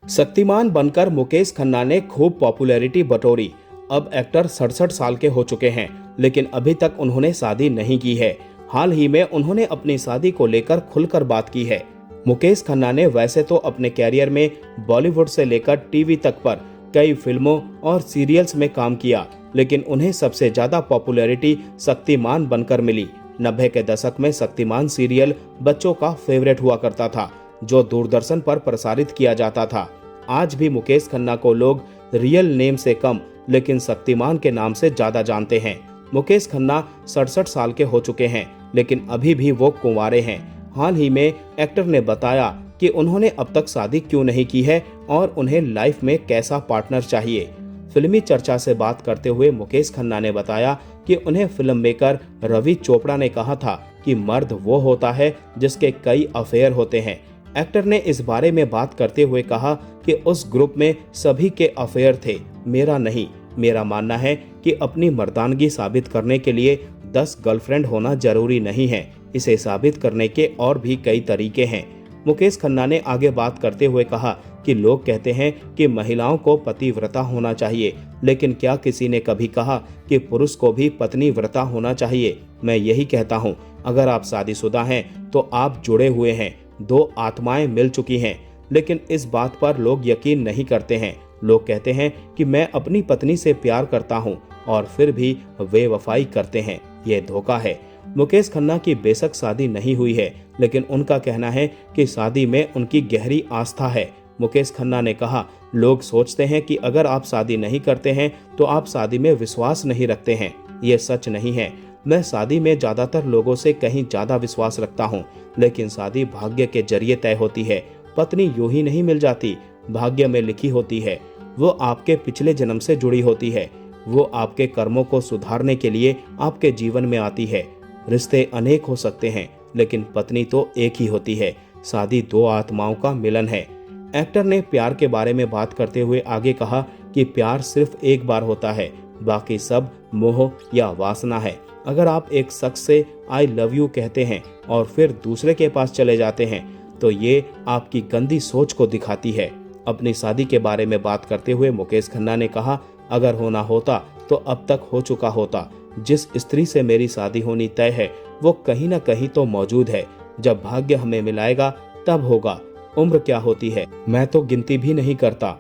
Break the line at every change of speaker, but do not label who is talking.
शक्तिमान बनकर मुकेश खन्ना ने खूब पॉपुलैरिटी बटोरी। अब एक्टर 67 साल के हो चुके हैं, लेकिन अभी तक उन्होंने शादी नहीं की है। हाल ही में उन्होंने अपनी शादी को लेकर खुलकर बात की है। मुकेश खन्ना ने वैसे तो अपने कैरियर में बॉलीवुड से लेकर टीवी तक पर कई फिल्मों और सीरियल्स में काम किया, लेकिन उन्हें सबसे ज्यादा पॉपुलैरिटी शक्तिमान बनकर मिली। 90 के दशक में शक्तिमान सीरियल बच्चों का फेवरेट हुआ करता था, जो दूरदर्शन पर प्रसारित किया जाता था। आज भी मुकेश खन्ना को लोग रियल नेम से कम लेकिन शक्तिमान के नाम से ज्यादा जानते हैं। मुकेश खन्ना 67 साल के हो चुके हैं, लेकिन अभी भी वो कुंवारे हैं। हाल ही में एक्टर ने बताया कि उन्होंने अब तक शादी क्यों नहीं की है और उन्हें लाइफ में कैसा पार्टनर चाहिए। फिल्मी चर्चा से बात करते हुए मुकेश खन्ना ने बताया कि उन्हें फिल्म मेकर रवि चोपड़ा ने कहा था कि मर्द वो होता है जिसके कई अफेयर होते हैं। एक्टर ने इस बारे में बात करते हुए कहा कि उस ग्रुप में सभी के अफेयर थे, मेरा नहीं। मेरा मानना है कि अपनी मर्दानगी साबित करने के लिए 10 गर्लफ्रेंड होना जरूरी नहीं है। इसे साबित करने के और भी कई तरीके हैं। मुकेश खन्ना ने आगे बात करते हुए कहा कि लोग कहते हैं कि महिलाओं को पतिव्रता होना चाहिए, लेकिन क्या किसी ने कभी कहा कि पुरुष को भी पत्नीव्रता होना चाहिए? मैं यही कहता हूँ, अगर आप शादीशुदा हैं तो आप जुड़े हुए हैं, 2 आत्माएं मिल चुकी हैं। लेकिन इस बात पर लोग यकीन नहीं करते हैं। लोग कहते हैं कि मैं अपनी पत्नी से प्यार करता हूं और फिर भी बेवफाई करते हैं, ये धोखा है। मुकेश खन्ना की बेशक शादी नहीं हुई है, लेकिन उनका कहना है कि शादी में उनकी गहरी आस्था है। मुकेश खन्ना ने कहा, लोग सोचते हैं कि अगर आप शादी नहीं करते हैं तो आप शादी में विश्वास नहीं रखते हैं। ये सच नहीं है। मैं शादी में ज्यादातर लोगों से कहीं ज्यादा विश्वास रखता हूँ, लेकिन शादी भाग्य के जरिए तय होती है। पत्नी यूं ही नहीं मिल जाती, भाग्य में लिखी होती है। वो आपके पिछले जन्म से जुड़ी होती है। वो आपके कर्मों को सुधारने के लिए आपके जीवन में आती है। रिश्ते अनेक हो सकते हैं, लेकिन पत्नी तो एक ही होती है। शादी 2 आत्माओं का मिलन है। एक्टर ने प्यार के बारे में बात करते हुए आगे कहा कि प्यार सिर्फ एक बार होता है, बाकी सब मोह या वासना है। अगर आप एक शख्स से आई लव यू कहते हैं और फिर दूसरे के पास चले जाते हैं तो ये आपकी गंदी सोच को दिखाती है। अपनी शादी के बारे में बात करते हुए मुकेश खन्ना ने कहा, अगर होना होता तो अब तक हो चुका होता। जिस स्त्री से मेरी शादी होनी तय है वो कहीं ना कहीं तो मौजूद है। जब भाग्य हमें मिलाएगा तब होगा। उम्र क्या होती है, मैं तो गिनती भी नहीं करता।